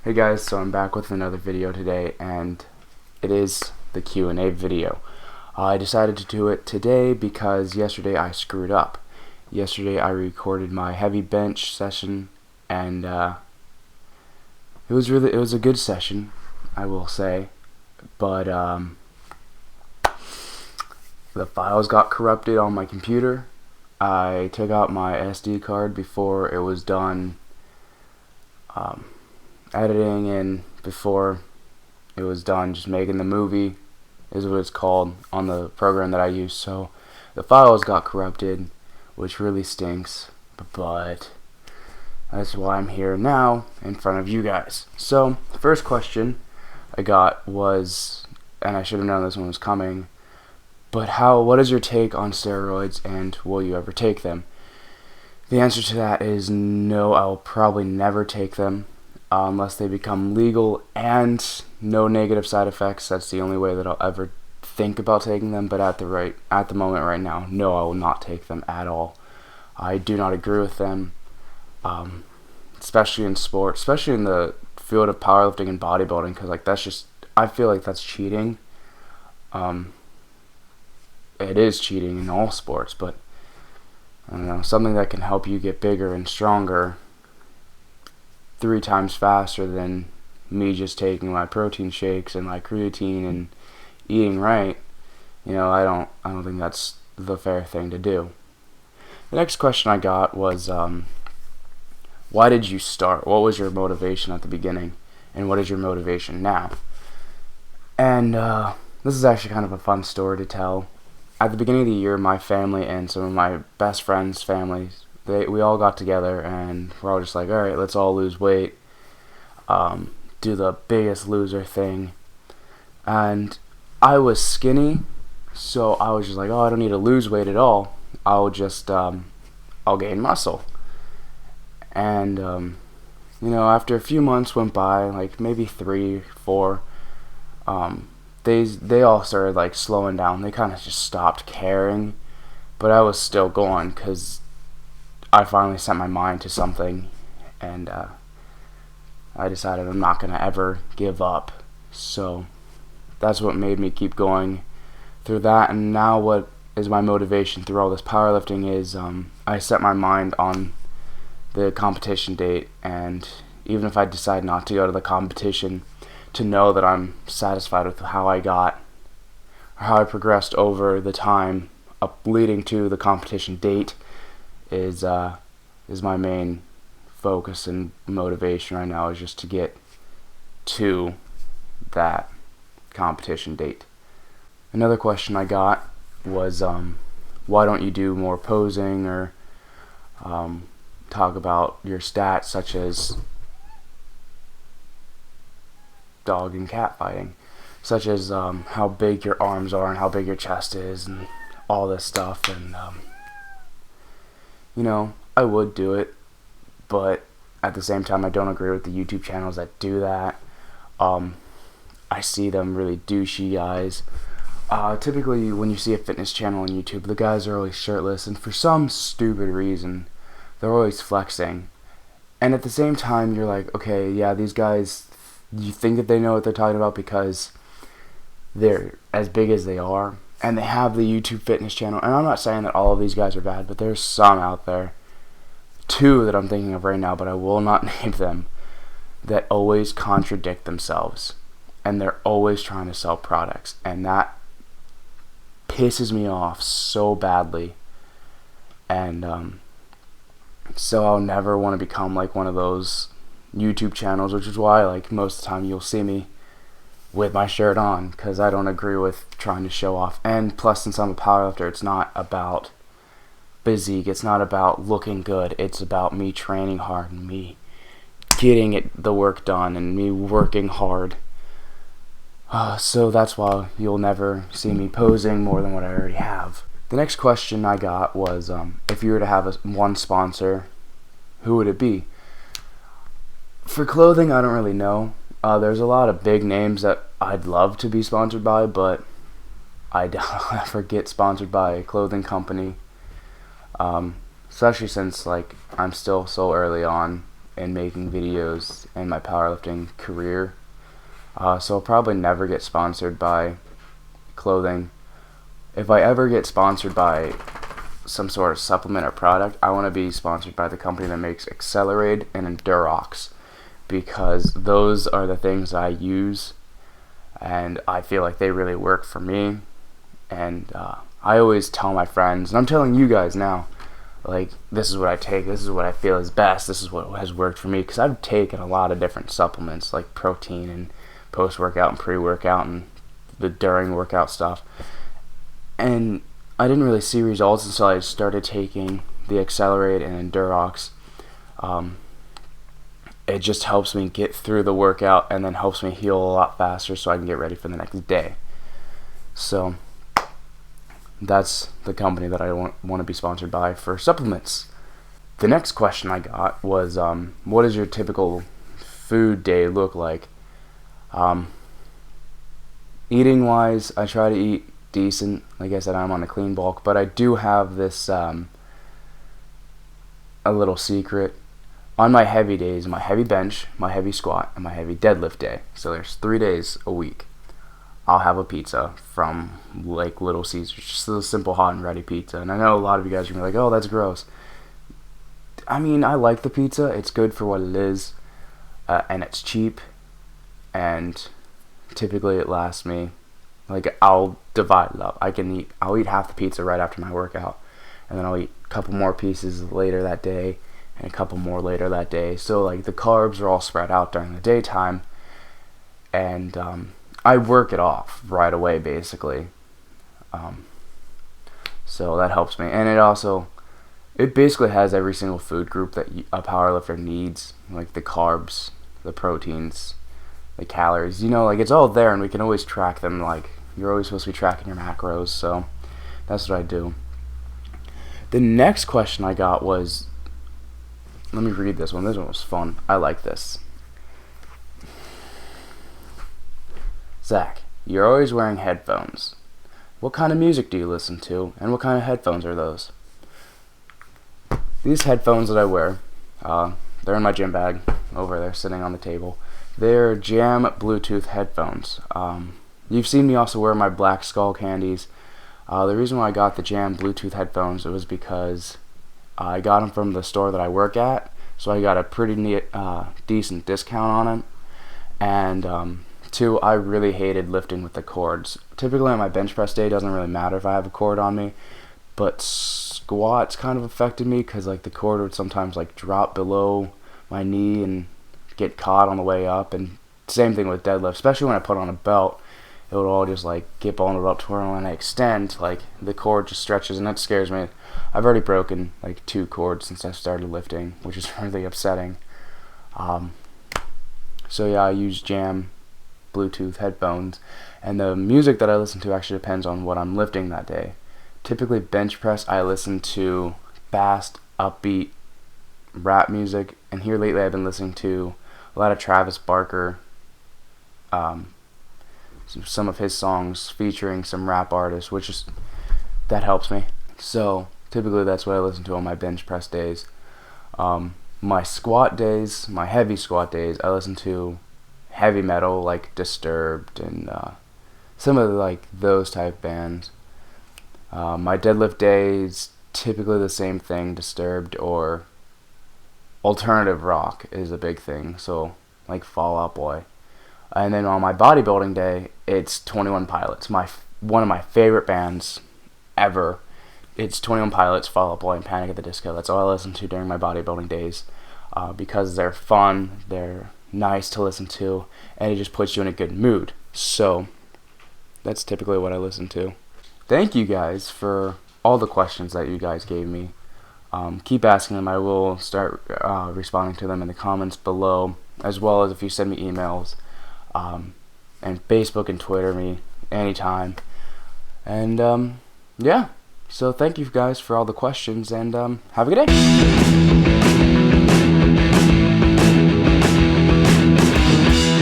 Hey guys, so I'm back with another video today, and it is the Q&A video. I decided to do it today because yesterday I screwed up. Yesterday I recorded my heavy bench session, and it was a good session, I will say, but the files got corrupted on my computer. I took out my SD card before it was done editing, and before it was done just making the movie, is what it's called on the program that I use. So the files got corrupted, which really stinks, but that's why I'm here now in front of you guys. So the first question I got was, and I should have known this one was coming, but what is your take on steroids, and will you ever take them? The answer to that is no. I will probably never take them unless they become legal and no negative side effects. That's the only way that I'll ever think about taking them. But at the moment right now, no, I will not take them at all. I do not agree with them, especially in sport, especially in the field of powerlifting and bodybuilding, because I feel like that's cheating. It is cheating in all sports, but I don't know, something that can help you get bigger and stronger 3 times faster than me just taking my protein shakes and my creatine and eating right. I don't think that's the fair thing to do. The next question I got was, why did you start? What was your motivation at the beginning, and what is your motivation now? And this is actually kind of a fun story to tell. At the beginning of the year, my family and some of my best friends' families, we all got together, and we're all just like, all right, let's all lose weight, do the biggest loser thing. And I was skinny, so I was just like, oh, I don't need to lose weight at all. I'll gain muscle. And after a few months went by, like maybe 3, 4, they all started like slowing down. They kind of just stopped caring, but I was still going because I finally set my mind to something, and I decided I'm not going to ever give up. So that's what made me keep going through that. And now what is my motivation through all this powerlifting is I set my mind on the competition date, and even if I decide not to go to the competition, to know that I'm satisfied with how I got, or how I progressed over the time up leading to the competition date, is my main focus and motivation right now, is just to get to that competition date. Another question I got was, why don't you do more posing, or talk about your stats, such as dog and cat fighting, such as how big your arms are and how big your chest is and all this stuff. And I would do it, but at the same time I don't agree with the YouTube channels that do that. I see them really douchey guys. Typically when you see a fitness channel on YouTube, the guys are always shirtless, and for some stupid reason they're always flexing. And at the same time you're like, okay, yeah, these guys, you think that they know what they're talking about because they're as big as they are, and they have the YouTube fitness channel. And I'm not saying that all of these guys are bad, but there's some out there, 2 that I'm thinking of right now, but I will not name them, that always contradict themselves, and they're always trying to sell products, and that pisses me off so badly. And so I'll never want to become like one of those YouTube channels, which is why like most of the time you'll see me with my shirt on, because I don't agree with trying to show off. And plus, since I'm a powerlifter, it's not about physique, it's not about looking good, it's about me training hard and me getting the work done and me working hard. So that's why you'll never see me posing more than what I already have. The next question I got was, if you were to have one sponsor, who would it be? For clothing, I don't really know. There's a lot of big names that I'd love to be sponsored by, but I don't ever get sponsored by a clothing company. Especially since like I'm still so early on in making videos in my powerlifting career. So I'll probably never get sponsored by clothing. If I ever get sponsored by some sort of supplement or product, I want to be sponsored by the company that makes Accelerate and Endurox, because those are the things I use, and I feel like they really work for me. And I always tell my friends, and I'm telling you guys now, like, this is what I take, this is what I feel is best, this is what has worked for me, because I've taken a lot of different supplements, like protein and post-workout and pre-workout and the during workout stuff, and I didn't really see results until I started taking the Accelerate and Endurox. It just helps me get through the workout and then helps me heal a lot faster so I can get ready for the next day. So that's the company that I want to be sponsored by for supplements. The next question I got was, what does your typical food day look like? Eating wise, I try to eat decent. Like I said, I'm on a clean bulk, but I do have this a little secret. On my heavy days, my heavy bench, my heavy squat, and my heavy deadlift day, so there's 3 days a week, I'll have a pizza from like Little Caesars, just a simple hot and ready pizza. And I know a lot of you guys are gonna be like, oh, that's gross. I mean, I like the pizza, it's good for what it is, and it's cheap, and typically it lasts me, like, I'll divide it up. I'll eat half the pizza right after my workout, and then I'll eat a couple more pieces later that day, and a couple more later that day. So like the carbs are all spread out during the daytime, and I work it off right away basically. So that helps me, and it basically has every single food group that a powerlifter needs, like the carbs, the proteins, the calories, like it's all there, and we can always track them. Like, you're always supposed to be tracking your macros, so that's what I do. The next question I got was, let me read this one. This one was fun. I like this. Zach, you're always wearing headphones. What kind of music do you listen to, and what kind of headphones are those? These headphones that I wear, they're in my gym bag over there sitting on the table. They're Jam Bluetooth headphones. You've seen me also wear my Black Skull candies. The reason why I got the Jam Bluetooth headphones, it was because I got them from the store that I work at, so I got a pretty decent discount on them. And 2, I really hated lifting with the cords. Typically on my bench press day, it doesn't really matter if I have a cord on me, but squats kind of affected me, because like the cord would sometimes like drop below my knee and get caught on the way up. And same thing with deadlift, especially when I put on a belt, it would all just like get bundled up to where when I extend, like the cord just stretches, and that scares me. I've already broken like 2 cords since I started lifting, which is really upsetting. So yeah, I use Jam Bluetooth headphones, and the music that I listen to actually depends on what I'm lifting that day. Typically bench press, I listen to fast, upbeat rap music, and here lately I've been listening to a lot of Travis Barker, some of his songs featuring some rap artists, that helps me. So typically that's what I listen to on my bench press days. My squat days, my heavy squat days, I listen to heavy metal like Disturbed and some of like those type bands. My deadlift days, typically the same thing, Disturbed, or alternative rock is a big thing, so like Fall Out Boy. And then on my bodybuilding day, it's 21 Pilots, one of my favorite bands ever. It's 21 Pilots, Fall Out Boy, and Panic at the Disco. That's all I listen to during my bodybuilding days, because they're fun, they're nice to listen to, and it just puts you in a good mood. So that's typically what I listen to. Thank you guys for all the questions that you guys gave me. Keep asking them. I will start responding to them in the comments below, as well as if you send me emails, and Facebook and Twitter me anytime. And yeah, so thank you guys for all the questions, and have a good day.